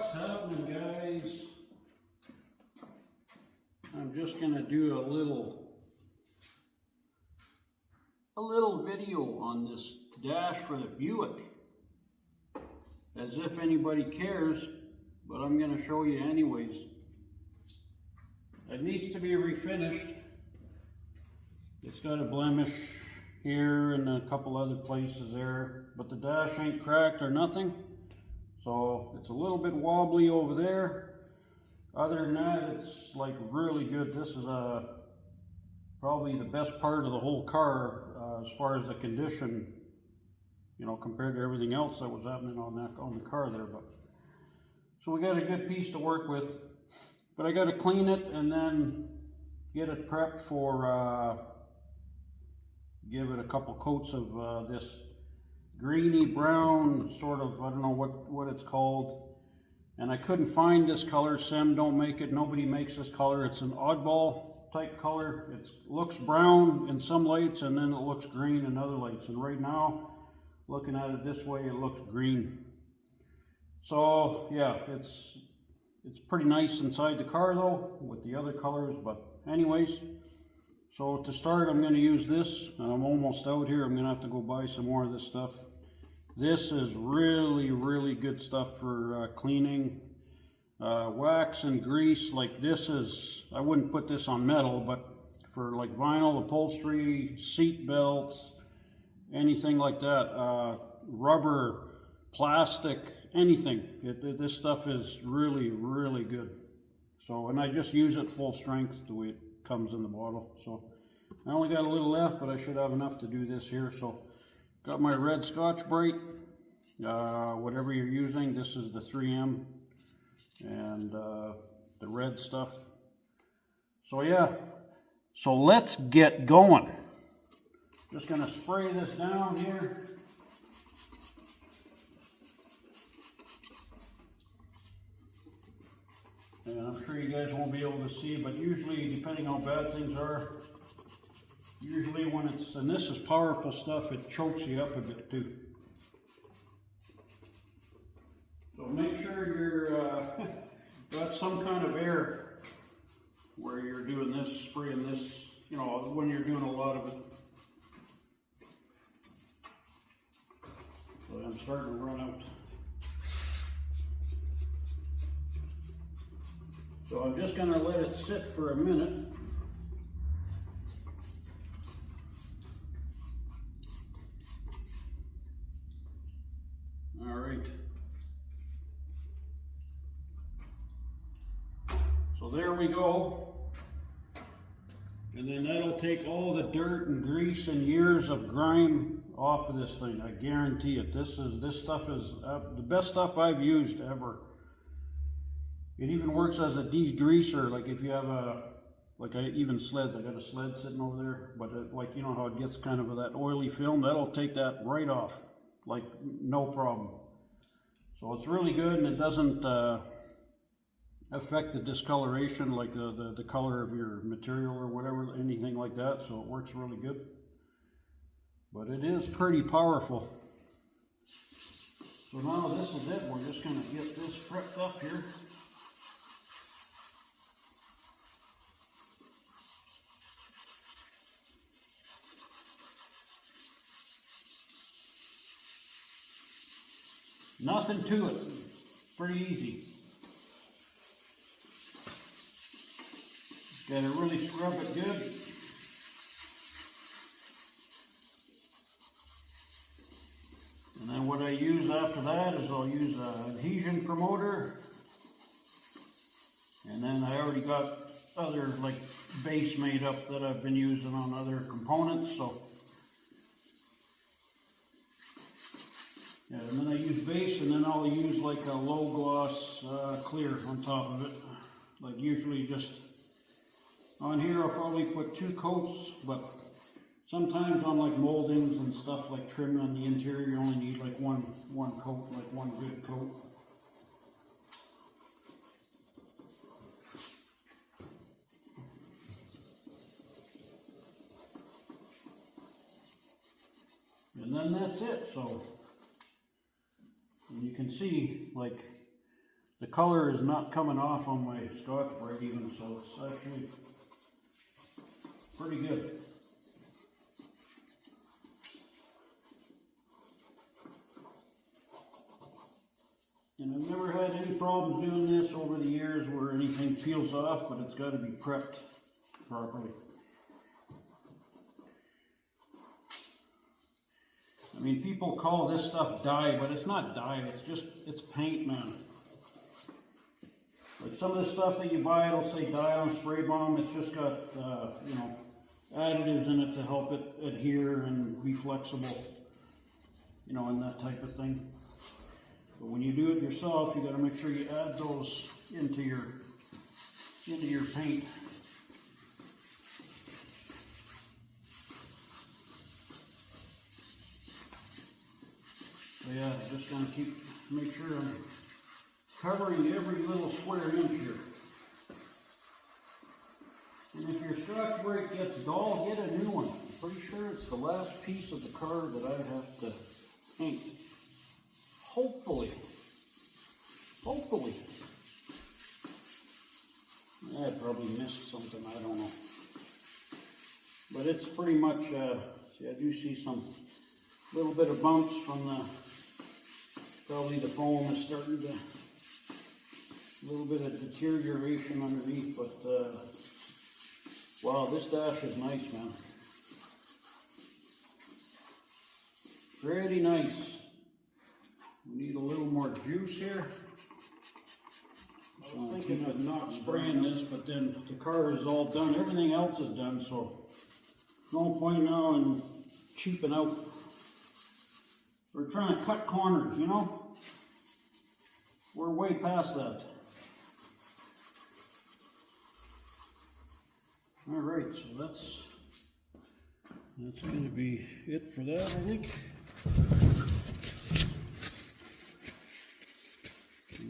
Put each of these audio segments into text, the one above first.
What's happening, guys? I'm just gonna do a little video on this dash for the Buick, as if anybody cares, but I'm gonna show you anyways. It needs to be refinished. It's got a blemish here and a couple other places there, but the dash ain't cracked or nothing. So it's a little bit wobbly over there. Other than that, it's like really good. This is probably the best part of the whole car as far as the condition, you know, compared to everything else that was happening on the car there. But so we got a good piece to work with, but I got to clean it and then get it prepped for give it a couple coats of this greeny brown sort of, I don't know what it's called, and I couldn't find this color. Sem don't make it, nobody makes this color. It's an oddball type color. It looks brown in some lights and then it looks green in other lights, and right now looking at it this way it looks green. So yeah, it's pretty nice inside the car though with the other colors. But anyways, so to start I'm going to use this, and I'm almost out here. I'm going to have to go buy some more of this stuff. This is really good stuff for cleaning wax and grease. Like this is, I wouldn't put this on metal, but for like vinyl upholstery, seat belts, anything like that, rubber, plastic, anything. This stuff is really good. So, and I just use it full strength the way it comes in the bottle. So I only got a little left, but I should have enough to do this here. So got my red Scotch-Brite, whatever you're using. This is the 3M and the red stuff. So yeah, so let's get going. Just gonna spray this down here. And I'm sure you guys won't be able to see, but usually, depending on how bad things are, usually when it's, and this is powerful stuff, it chokes you up a bit too. So make sure you're got some kind of air where you're doing this, spraying this, you know, when you're doing a lot of it. So I'm starting to run out. So I'm just going to let it sit for a minute. All right. So there we go. And then that'll take all the dirt and grease and years of grime off of this thing. I guarantee it. This stuff is the best stuff I've used ever. It even works as a degreaser, like if you have even sleds. I got a sled sitting over there, but like, you know how it gets kind of that oily film, that'll take that right off, like no problem. So it's really good, and it doesn't affect the discoloration, like the color of your material or whatever, anything like that. So it works really good, but it is pretty powerful. So now this is it. We're just going to get this prepped up here. Nothing to it, pretty easy. Got to really scrub it good. And then what I use after that is I'll use an adhesion promoter. And then I already got other like base made up that I've been using on other components. So yeah, and then I use base, and then I'll use like a low gloss clear on top of it. Like usually just on here I'll probably put 2 coats, but sometimes on like moldings and stuff like trim on the interior, you only need like one coat, like one good coat. And then that's it. So you can see, like, the color is not coming off on my Scotch-Brite even, so it's actually pretty good. And I've never had any problems doing this over the years where anything peels off, but it's got to be prepped properly. I mean, people call this stuff dye, but it's not dye, it's paint, man. Like some of the stuff that you buy, it'll say dye on spray bomb. It's just got, you know, additives in it to help it adhere and be flexible, you know, and that type of thing. But when you do it yourself, you got to make sure you add those into your paint. So yeah, I'm just going to make sure I'm covering every little square inch here. And if your Scotch-Brite gets dull, get a new one. I'm pretty sure it's the last piece of the car that I have to paint. Hopefully. I probably missed something, I don't know. But it's pretty much, see, I do see some little bit of bumps from the, probably the foam is starting to, a little bit of deterioration underneath, but wow, this dash is nice, man. Pretty nice. We need a little more juice here. So I'm thinking of not spraying this, but then the car is all done. Everything else is done, so no point now in cheaping out. We're trying to cut corners, you know? We're way past that. All right, so that's going to be it for that, I think.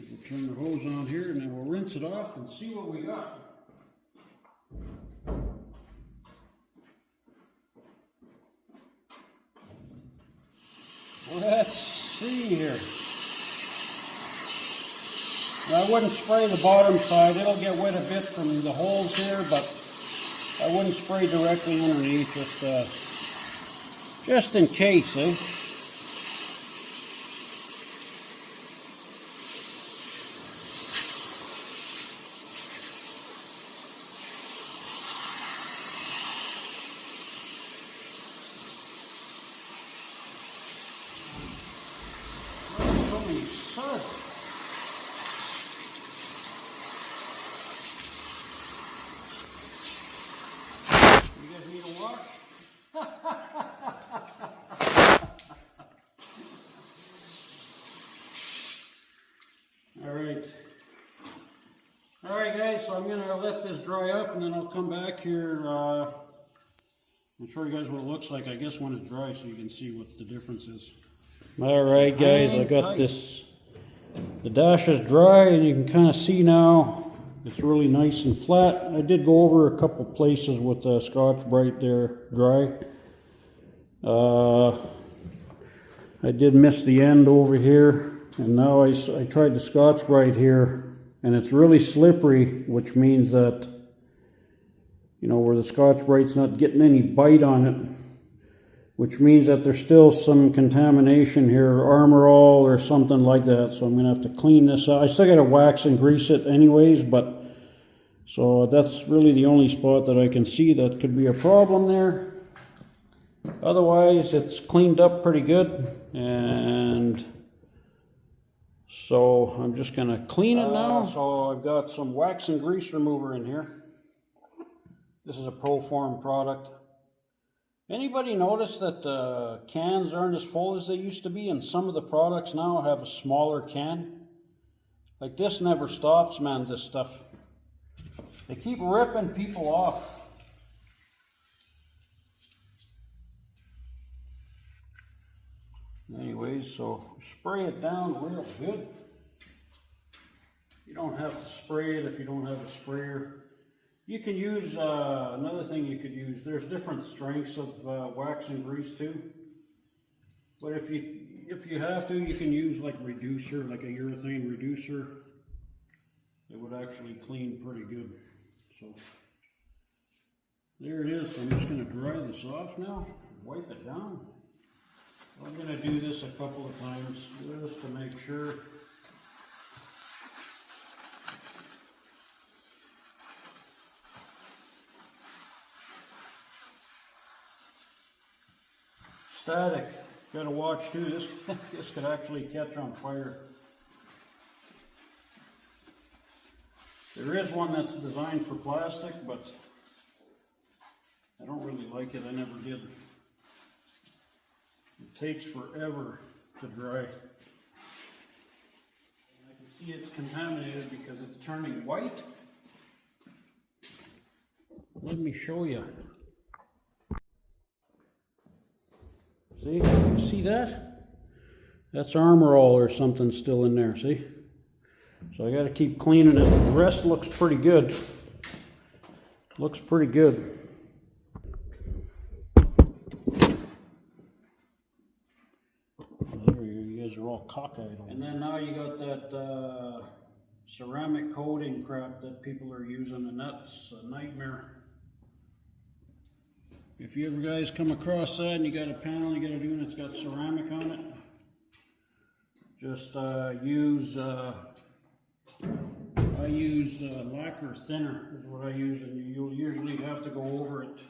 We'll turn the hose on here and then we'll rinse it off and see what we got. Let's see here. Now, I wouldn't spray the bottom side. It'll get wet a bit from the holes here, but I wouldn't spray directly underneath, just in case, eh? So many suds. You guys need a wash? All right, guys, so I'm going to let this dry up and then I'll come back here and show you guys what it looks like, I guess, when it's dry, so you can see what the difference is. All right, guys, I got this. The dash is dry and you can kind of see now it's really nice and flat. I did go over a couple places with the Scotch-Brite there dry. I did miss the end over here, and now I tried the Scotch-Brite here, and it's really slippery, which means that, you know, where the Scotch-Brite's not getting any bite on it, which means that there's still some contamination here, Armor All or something like that. So I'm going to have to clean this out. I still got to wax and grease it anyways, but so that's really the only spot that I can see that could be a problem there. Otherwise, it's cleaned up pretty good, and so I'm just going to clean it now. So I've got some wax and grease remover in here. This is a Proform product. Anybody notice that cans aren't as full as they used to be, and some of the products now have a smaller can? Like this never stops, man, this stuff. They keep ripping people off. Anyways, so spray it down real good. You don't have to spray it if you don't have a sprayer. You can use, another thing you could use, there's different strengths of wax and grease too. But if you have to, you can use like reducer, like a urethane reducer. it would actually clean pretty good. So there it is. I'm just going to dry this off now, wipe it down. I'm going to do this a couple of times just to make sure. Static, got to watch too. This could actually catch on fire. There is one that's designed for plastic, but I don't really like it. I never did. It takes forever to dry. I can see it's contaminated because it's turning white. Let me show you. See? You see that? That's Armor All or something still in there, see? So I got to keep cleaning it. The rest looks pretty good. Looks pretty good. There you guys are all cockeyed. And then now you got that ceramic coating crap that people are using, and that's a nightmare. If you ever guys come across that and you got a panel you got to do and it's got ceramic on it, just use I use lacquer thinner is what I use, and you'll usually have to go over it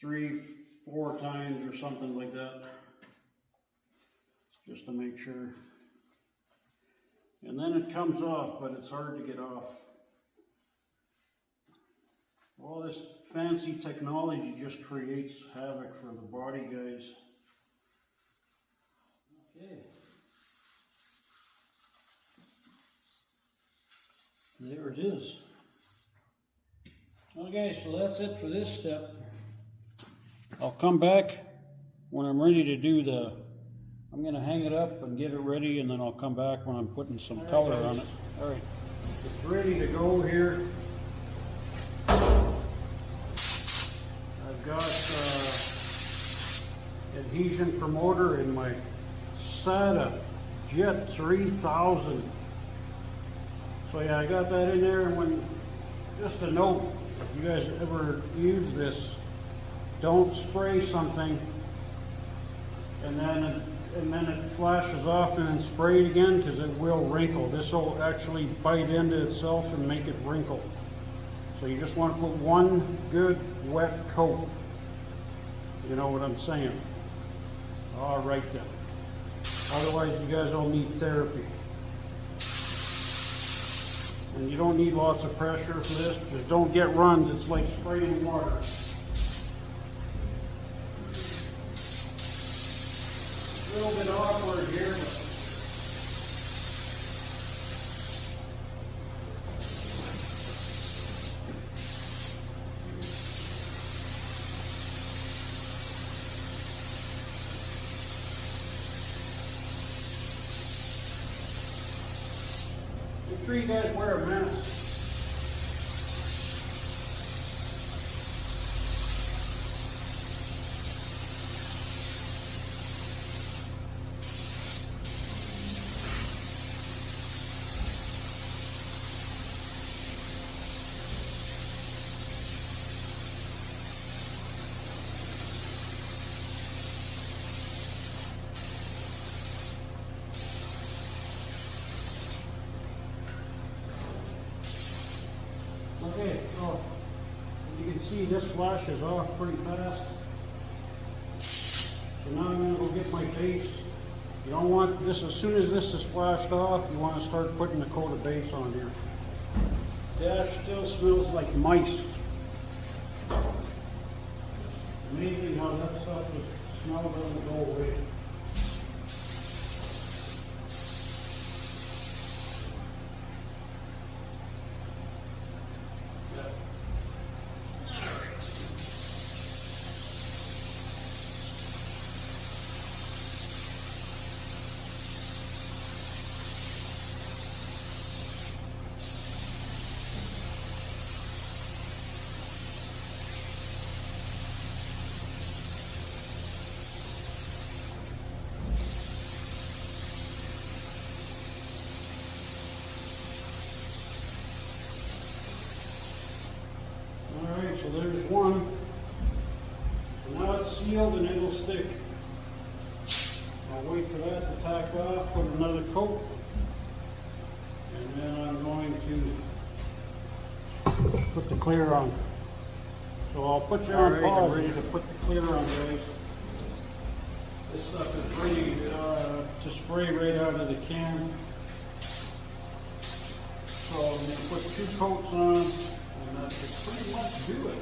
3-4 times or something like that, just to make sure. And then it comes off, but it's hard to get off. All this fancy technology just creates havoc for the body, guys. Okay. There it is. Okay, so that's it for this step. I'll come back when I'm ready to do I'm going to hang it up and get it ready, and then I'll come back when I'm putting some color on it. Alright, it's ready to go here. I've got adhesion promoter in my SATA Jet 3000. So yeah, I got that in there, and just a note, if you guys ever use this, don't spray something and then it flashes off and then spray it again, because it will wrinkle. This will actually bite into itself and make it wrinkle. So you just want to put one good wet coat. You know what I'm saying? All right then. Otherwise you guys will need therapy. And you don't need lots of pressure for this. Just don't get runs. It's like spraying water. A little bit awkward here, but make sure you guys wear a mask. Okay, so as you can see, this flashes off pretty fast. So now I'm going to go get my base. You don't want this, as soon as this is flashed off, you want to start putting the coat of base on here. Dash still smells like mice. Amazing how that stuff, the smell doesn't go away. there's one. So now it's sealed and it'll stick. I'll wait for that to tack off, put another coat, and then I'm going to put the clear on. So I'll put you on pause. I'm ready to put the clear on, guys. This stuff is ready to spray right out of the can. So I'm going to put 2 coats on, and that should pretty much do it.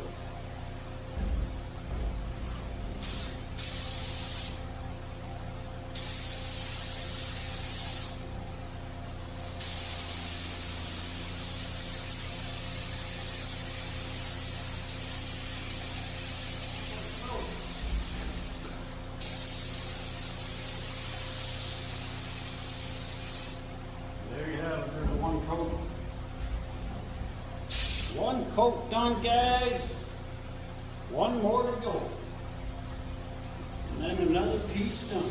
One coat done, guys. One more to go. And then another piece done.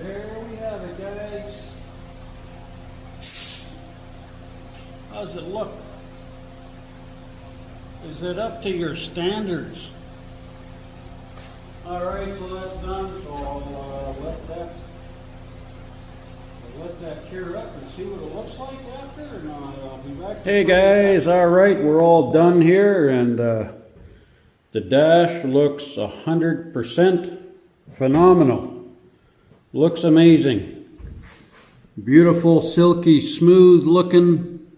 There we have it, guys. How's it look? Is it up to your standards? Alright, so that's done. So I'll let that cure up and see what it looks like after, and I'll be back. Hey guys, alright, we're all done here, and the dash looks 100% phenomenal. Looks amazing. Beautiful, silky, smooth looking.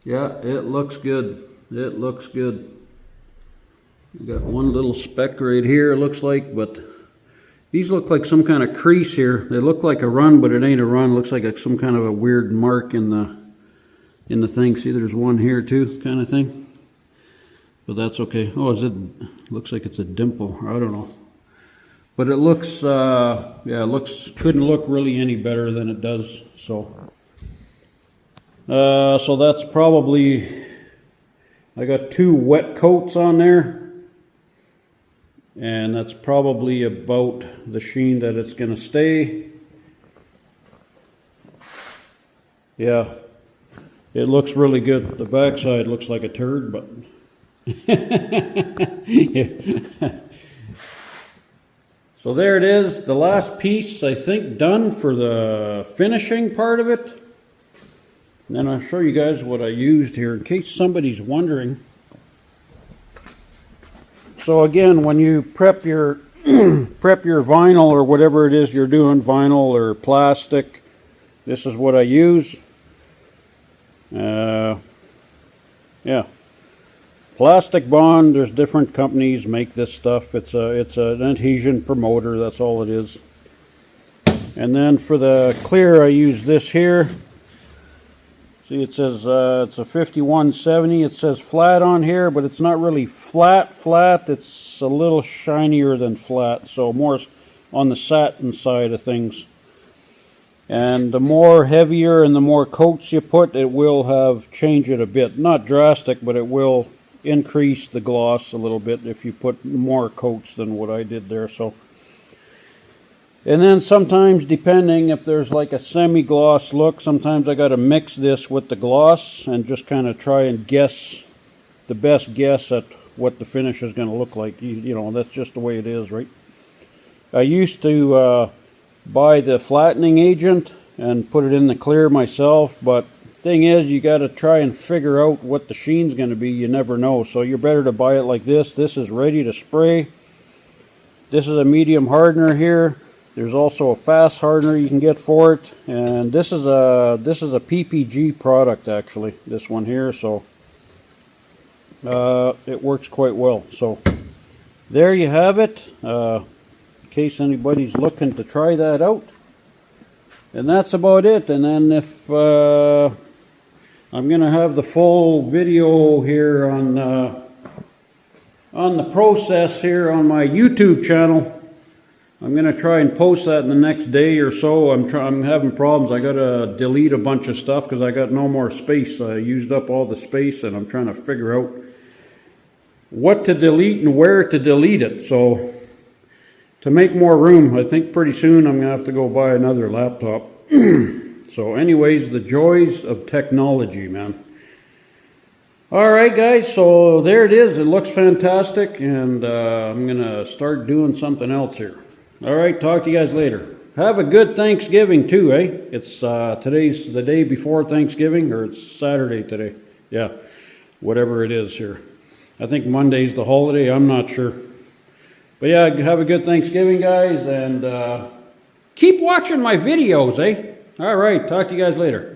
Yeah, it looks good. It looks good. We got one little speck right here, it looks like, but these look like some kind of crease here. They look like a run, but it ain't a run. It looks like some kind of a weird mark in the thing. See, there's one here too, kind of thing. But that's okay. Oh, looks like it's a dimple. I don't know. But it looks, yeah, it couldn't look really any better than it does. So that's probably, I got 2 wet coats on there. And that's probably about the sheen that it's going to stay. Yeah, it looks really good. The backside looks like a turd, but yeah. So there it is, the last piece, I think, done for the finishing part of it. And then I'll show you guys what I used here in case somebody's wondering. So again, when you prep your vinyl or whatever it is you're doing, vinyl or plastic, this is what I use. Yeah, plastic bond. There's different companies make this stuff. It's an adhesion promoter. That's all it is. And then for the clear, I use this here. See, it says it's a 5170. It says flat on here, but it's not really flat. It's a little shinier than flat, so more on the satin side of things. And the more heavier and the more coats you put, it will change it a bit. Not drastic, but it will increase the gloss a little bit if you put more coats than what I did there. So. And then sometimes, depending if there's like a semi-gloss look, sometimes I got to mix this with the gloss and just kind of try and guess the best guess at what the finish is going to look like. You know, that's just the way it is, right? I used to buy the flattening agent and put it in the clear myself, but thing is, you got to try and figure out what the sheen's going to be. You never know, so you're better to buy it like this. This is ready to spray. This is a medium hardener here. There's also a fast hardener you can get for it, and this is a PPG product actually. This one here, so it works quite well. So there you have it. In case anybody's looking to try that out, and that's about it. And then if I'm gonna have the full video here on the process here on my YouTube channel. I'm going to try and post that in the next day or so. I'm having problems. I got to delete a bunch of stuff because I got no more space. I used up all the space, and I'm trying to figure out what to delete and where to delete it. So to make more room, I think pretty soon I'm going to have to go buy another laptop. So anyways, the joys of technology, man. All right, guys, so there it is. It looks fantastic, and I'm going to start doing something else here. All right, talk to you guys later. Have a good Thanksgiving, too, eh? It's today's the day before Thanksgiving, or it's Saturday today. Yeah, whatever it is here. I think Monday's the holiday. I'm not sure. But yeah, have a good Thanksgiving, guys, and keep watching my videos, eh? All right, talk to you guys later.